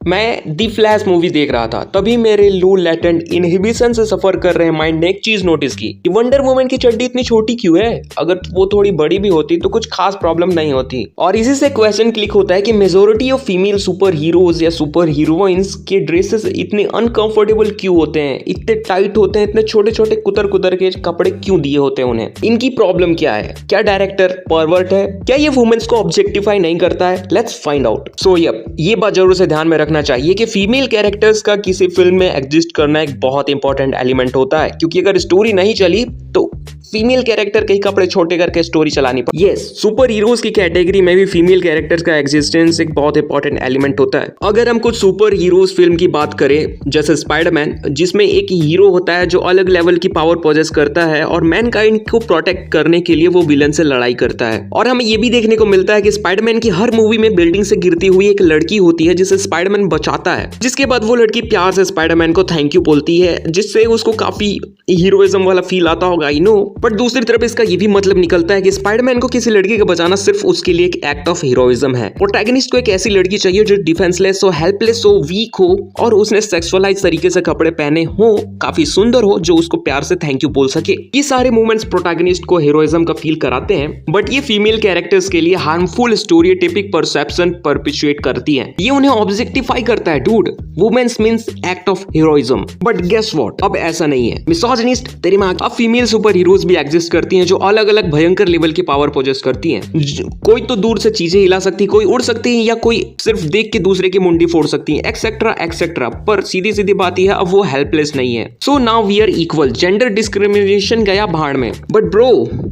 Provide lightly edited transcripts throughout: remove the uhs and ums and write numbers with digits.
मैं दी flash movie देख रहा था, तभी मेरे लो लेटेंट इनहिबिशन से सफर कर रहे माइंड ने एक चीज नोटिस की कि वंडर वुमन की चड्डी इतनी छोटी क्यों है। अगर वो थोड़ी बड़ी भी होती तो कुछ खास प्रॉब्लम नहीं होती। और इसी से क्वेश्चन क्लिक होता है कि majority of female super heroes या सुपर हीरोइंस के ड्रेसेस इतने अनकंफर्टेबल क्यों होते हैं, इतने टाइट होते हैं, इतने छोटे छोटे कुतर कुतर के कपड़े क्यों दिए होते हैं उन्हें। इनकी प्रॉब्लम क्या है? क्या डायरेक्टर परवर्ट है? क्या ये वुमेन्स को ऑब्जेक्टिफाई नहीं करता है? Let's find out. सो ये बात जरूर से ध्यान में रखना चाहिए कि फीमेल कैरेक्टर्स का किसी फिल्म में एग्जिस्ट करना एक बहुत इंपॉर्टेंट एलिमेंट होता है, क्योंकि अगर स्टोरी नहीं चली तो फीमेल कैरेक्टर के ही कपड़े छोटे करके स्टोरी चलानी पड़ती है। यस, सुपर हीरोज की कैटेगरी में भी फीमेल कैरेक्टर्स का एग्जिस्टेंस एक बहुत इंपॉर्टेंट एलिमेंट होता है। अगर हम कुछ सुपर हीरोज फिल्म की बात करें, जैसे स्पाइडरमैन, जिसमें एक हीरो होता है जो अलग लेवल की पावर पोजेस करता है और मैनकाइंड को प्रोटेक्ट करने के लिए वो विलन से लड़ाई करता है। और हमें ये भी देखने को मिलता है कि स्पाइडरमैन की हर मूवी में बिल्डिंग से गिरती हुई एक लड़की होती है जिसे स्पाइडरमैन बचाता है, जिसके बाद वो लड़की प्यार से स्पाइडरमैन को थैंक यू बोलती है, जिससे उसको काफी हीरोइज्म वाला फील आता होगा, आई नो। बट दूसरी तरफ इसका ये भी मतलब निकलता है कि स्पाइडरमैन को किसी लड़की को बचाना सिर्फ उसके लिए एक एक्ट ऑफ हीरोइज्म है। प्रोटैगनिस्ट को एक ऐसी लड़की चाहिए जो डिफेंसलेस हो, हेल्पलेस हो, वीक हो और उसने सेक्सुअलाइज तरीके से कपड़े पहने हो, काफी सुंदर हो, जो उसको प्यार से थैंक यू बोल सके। ये सारे मूवमेंट्स प्रोटैगनिस्ट को हीरोइज्म का फील कराते हैं, बट ये फीमेल कैरेक्टर्स के लिए हार्मफुल स्टोरियोटाइपिक परसेप्शन परपेचुएट करती है। ये उन्हें ऑब्जेक्टिफाई करता है। Dude, women's means act of heroism. But guess what, अब ऐसा नहीं है। मिसोजिनिस्ट तेरी मां। अब फीमेल सुपर हीरोज भी एग्जिस्ट करती हैं जो अलग अलग भयंकर लेवल की पावर पोजेस करती हैं। कोई तो दूर से चीजें हिला सकती है, कोई उड़ सकती है, या कोई सिर्फ देख के दूसरे की मुंडी फोड़ सकती है, एक्सेट्रा एक्सेट्रा। पर सीधी सीधी बात यह है, अब वो हेल्पलेस नहीं है। So now we are equal. Gender discrimination गया भाड़ में। But bro,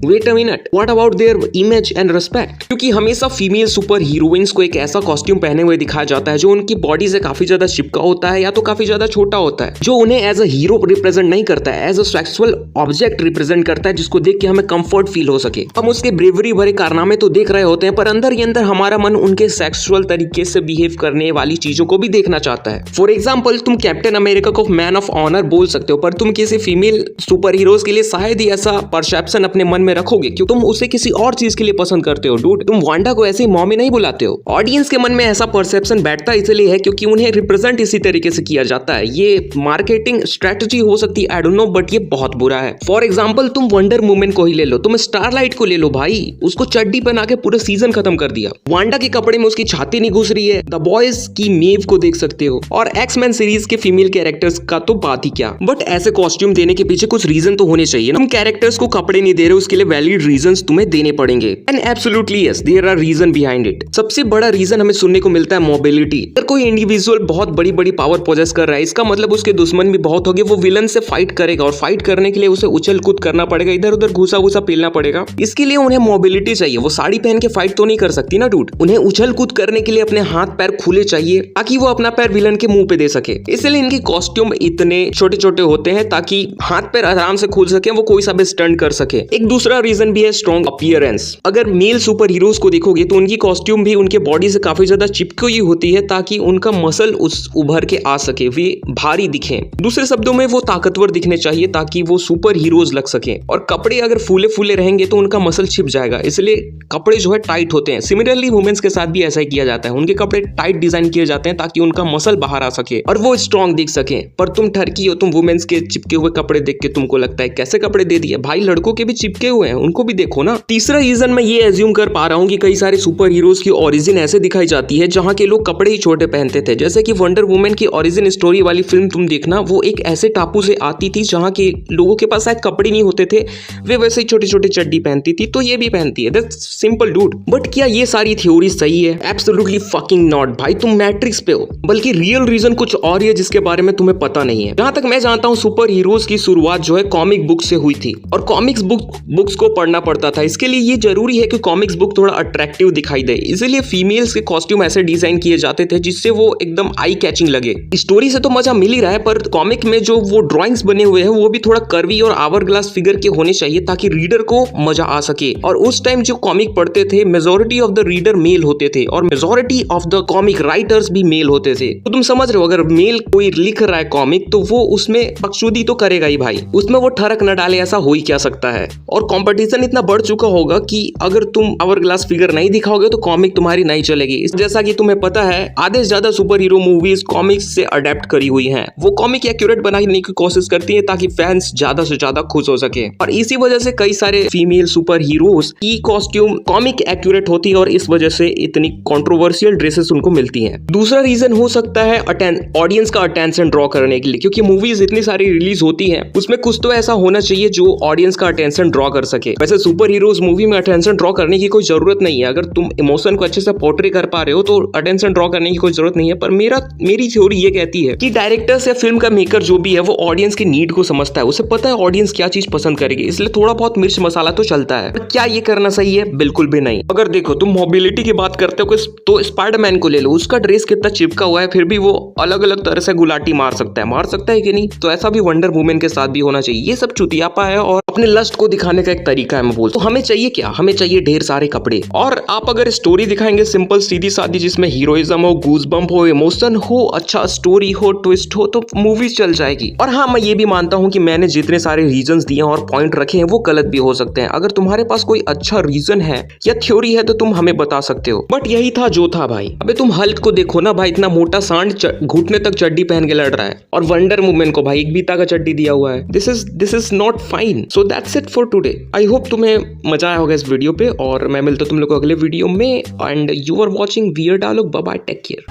wait a minute, what about their image and respect? क्योंकि हमेशा फीमेल सुपर हीरोइंस को एक ऐसा कॉस्ट्यूम पहने हुए दिखाया जाता है जो उनकी बॉडी से काफी ज्यादा चिपका होता है या तो काफी ज्यादा छोटा होता है, जो उन्हें एज अ हीरो रिप्रेजेंट नहीं करता है, as a sexual object represent करता है, जिसको देख के हमें कंफर्ट फील हो सके। हम उसके ब्रेवरी भरे कारनामे तो देख रहे होते हैं, पर अंदर ही अंदर हमारा मन उनके सेक्सुअल तरीके से बिहेव करने वाली चीजों को भी देखना चाहता है। फॉर एग्जाम्पल, तुम कैप्टन अमेरिका को मैन ऑफ ऑनर बोल सकते हो, पर तुम किसी फीमेल सुपर हीरोज के लिए शायद ही ऐसा परसेप्शन अपने मन में रखोगे, क्यों तुम उसे किसी और चीज के लिए पसंद करते हो। डूड, तुम वांडा को ऐसे ही मॉमी नहीं बुलाते हो। ऑडियंस के मन में ऐसा परसेप्शन बैठता इसलिए है क्योंकि उन्हें रिप्रेजेंट इसी तरीके से किया जाता है। ये मार्केटिंग स्ट्रेटजी हो सकती है, आई डोंट नो, बट ये बहुत बुरा है। फॉर एग्जाम्पल, तुम वंडर वुमन को ही ले लो, तुम स्टारलाइट को ले लो भाई, उसको चड्डी पहना के पूरा सीजन खत्म कर दिया। वांडा के कपड़े में उसकी छाती नहीं घुस रही है। द बॉयज की मेव को देख सकते हो, और एक्स-मैन सीरीज के फीमेल कैरेक्टर्स का तो बात ही क्या। बट ऐसे कॉस्ट्यूम देने के पीछे कुछ रीजन तो होने चाहिए ना। तुम कैरेक्टर्स को कपड़े नहीं दे रहे, उसके लिए वैलिड रीजंस तुम्हें देने पड़ेंगे। And absolutely yes, there are reason behind it. सबसे बड़ा रीजन हमें सुनने को मिलता है मोबिलिटी। अगर कोई इंडिविजुअल बहुत बड़ी बड़ी पावर पोजेस कर रहा है, इसका मतलब उसके दुश्मन भी बहुत होंगे। वो विलन से फाइट करेगा और फाइट करने के लिए उसे उछल कूद करना पड़ेगा, इधर उधर घुसा घुसा पेलना पड़ेगा। इसके लिए उन्हें मोबिलिटी चाहिए। वो साड़ी पहन के फाइट तो नहीं कर सकती ना डूड। उन्हें उछल कूद करने के लिए अपने हाथ पैर खुले चाहिए ताकि वो अपना पैर विलन के मुंह पे दे सके। इसलिए इनके कॉस्ट्यूम इतने छोटे छोटे होते हैं ताकि हाथ पैर आराम से खुल सके, वो कोई सा भी स्टंट कर सके। एक दूसरा रीजन भी है स्ट्रॉन्ग अपीयरेंस। अगर मेल सुपर हीरोज को देखोगे तो उनकी कॉस्ट्यूम भी उनके बॉडी से काफी ज्यादा चिपकी हुई होती है ताकि उनका मसल उस उभर के आ सके, वे भारी दिखे। दूसरे शब्दों में वो ताकतवर दिखने चाहिए ताकि वो सुपर हीरोज लग सके। और कपड़े अगर फूले फूले रहेंगे तो उनका मसल छिप जाएगा, इसलिए कपड़े जो है टाइट होते हैं। सिमिलरली वुमेन्स के साथ भी ऐसा ही किया जाता है, उनके कपड़े टाइट डिजाइन किए जाते हैं ताकि उनका मसल बाहर आ सके और वो स्ट्रॉन्ग दिख सके। पर तुम ठरकी हो, तुम वुमेन्स के चिपके हुए कपड़े देख के तुमको लगता है कैसे कपड़े दे दिए भाई, लड़कों के भी चिपके हुए हैं, उनको भी देखो ना। तीसरा रीजन मैं ये एज्यूम कर पा रहा हूँ कि कई सारे सुपर हीरोज की ओरिजिन ऐसे दिखाई जाती है जहाँ के लोग कपड़े ही छोटे पहनते थे। जैसे कि वंडर वुमन की ओरिजिन स्टोरी वाली फिल्म तुम देखना, वो एक ऐसे टापू से आती थी जहाँ के लोगों के पास शायद कपड़े नहीं होते थे, वे वैसे ही छोटे छोटे चड्डी पहनती थी, तो ये भी पहनती है। That's simple dude. बट क्या ये सारी थ्योरी सही है? एब्सोल्युटली फकिंग नॉट भाई, तुम मैट्रिक्स पे हो। बल्कि रियल रीजन कुछ और ही है जिसके बारे में तुम्हें पता नहीं है। जहां तक मैं जानता हूँ, सुपर हीरोज की शुरुआत जो है कॉमिक बुक से हुई थी और कॉमिक्स बुक्स को पढ़ना पड़ता था। इसके लिए ये जरूरी है कि कॉमिक्स बुक थोड़ा अट्रैक्टिव दिखाई दे, इसलिए फीमेल्स के कॉस्ट्यूम ऐसे डिजाइन किए जाते थे जिससे वो एकदम आई कैचिंग लगे। स्टोरी से तो मजा मिल ही रहा है, पर कॉमिक में जो वो ड्राइंग्स बने हुए हैं वो भी थोड़ा कर्वी और आवर ग्लास फिगर के होने चाहिए ताकि रीडर को मजा आ सके। और उस टाइम जो कॉमिक पढ़ते थे majority of the reader male होते थे और majority of the comic writers भी मेल होते थे। तो तुम समझ रहे हो, अगर मेल कोई लिख रहा है कॉमिक तो वो उसमें बकचोदी तो करेगा ही भाई, उसमें वो ठरक न डाले, ऐसा हो ही क्या सकता है। और कंपटीशन इतना बढ़ चुका होगा कि अगर तुम आवर ग्लास फिगर नहीं दिखाओगे तो कॉमिक तुम्हारी नहीं चलेगी। जैसा कि तुम्हें पता है आधे से ज्यादा सुपर हीरो मूवीज कॉमिक्स से अडेप्ट करी हुई हैं। वो कॉमिक एक्यूरेट बनाने की कोशिश करती है ताकि फैंस ज्यादा से ज्यादा खुश हो सके। और इसी वजह से कई सारे फीमेल सुपर हीरोज की कॉस्ट्यूम कॉमिक एक्यूरेट होती है और इस वजह से इतनी कंट्रोवर्शियल ड्रेसेस उनको मिलती हैं। दूसरा रीजन हो सकता है ऑडियंस का अटेंशन ड्रॉ करने के लिए, क्योंकि मूवीज इतनी सारी रिलीज होती हैं उसमें कुछ तो ऐसा होना चाहिए जो ऑडियंस का अटेंशन ड्रॉ कर सके। वैसे सुपर हीरोज मूवी में अटेंशन ड्रॉ करने की कोई जरूरत नहीं है, अगर तुम इमोशन को अच्छे से पोर्ट्रे कर पा रहे हो तो अटेंशन ड्रॉ करने की कोई जरूरत नहीं है। पर मेरी थ्योरी ये कहती है कि डायरेक्टर्स या फिल्म का मेकर जो भी है वो ऑडियंस की नीड को समझता है, उसे पता है ऑडियंस क्या चीज पसंद करेगी, इसलिए थोड़ा बहुत मिर्च मसाला तो चलता है। पर क्या ये करना सही है? बिल्कुल भी नहीं। अगर देखो तुम मोबिलिटी की बात करते हो तो स्पाइडरमैन को ले लो, उसका ड्रेस कितना चिपका हुआ है फिर भी वो अलग अलग तरह से गुलाटी मार सकता है कि नहीं? तो ऐसा भी वंडर वुमेन के साथ भी होना चाहिए। ये सब चुतियापा है और अपने लस्ट को दिखाने का एक तरीका है मैं बोलता हूं। हमें चाहिए क्या? हमें चाहिए ढेर सारे कपड़े। और आप अगर स्टोरी दिखाएंगे सिंपल सीधी सादी जिसमें हीरोइज्म हो, गूजबम्प हो, इमोशन हो, अच्छा स्टोरी हो, ट्विस्ट हो, तो मूवीज चल जाएगी। और हाँ, मैं ये भी मानता हूं कि मैंने जितने सारे रीजंस दिए और पॉइंट रखे हैं वो गलत भी हो सकते हैं। अगर तुम्हारे पास कोई अच्छा रीजन है या थ्योरी है तो तुम हमें बता सकते हो। बट यही था जो था भाई। अबे तुम हल्क को देखो ना भाई, इतना मोटा सांड घुटने तक चड्डी पहन के लड़ रहा है, और वंडर वुमेन को भाई एक बीता का चड्डी दिया हुआ है। This is not fine. So that's it for today. I hope तुम्हें मजा आया होगा इस वीडियो पे, और मैं मिलता हूं तुम लोग को अगले वीडियो में। And you are watching wear dialogue. Bye bye, take care.